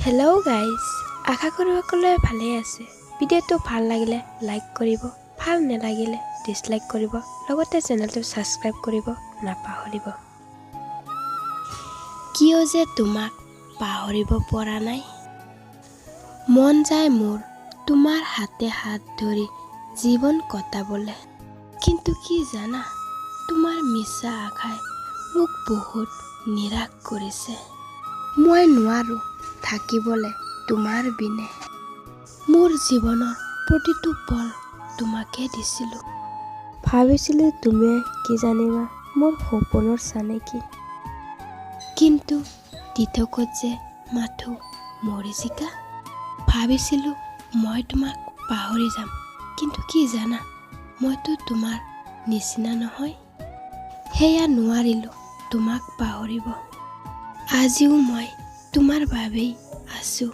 Hello' guys, আশা কৰোঁ সকলোৱে ভালে আছে। ভিডিঅ'টো ভাল লাগিলে লাইক কৰিব, ভাল নালাগিলে ডিছলাইক কৰিব, লগতে চেনেলটো ছাবস্ক্ৰাইব কৰিব নাপাহৰিব। কিয় যে তোমাক পাহৰিব পৰা নাই। মন যায় মোৰ তোমাৰ হাতে হাত ধৰি জীৱন কটাবলৈ, কিন্তু কি জানা, তোমাৰ মিছা আশাই মোক বহুত নিৰাশ কৰিছে। মই নোৱাৰোঁ থাকিবলৈ তোমাৰ বিনে। মোৰ জীৱনৰ প্ৰতিটো পল তোমাকে দিছিলোঁ। ভাবিছিলোঁ তুমি কি জানিবা মোৰ সপোনৰ চানেকি, কিন্তু দিঠকত যে মাথো মৰিচিকা। ভাবিছিলোঁ মই তোমাক পাহৰি যাম, কিন্তু কি জানা, মইতো তোমাৰ নিচিনা নহয়। সেয়া নোৱাৰিলোঁ তোমাক পাহৰিব। আজিও মই তোমাৰ বাবেই আছোঁ।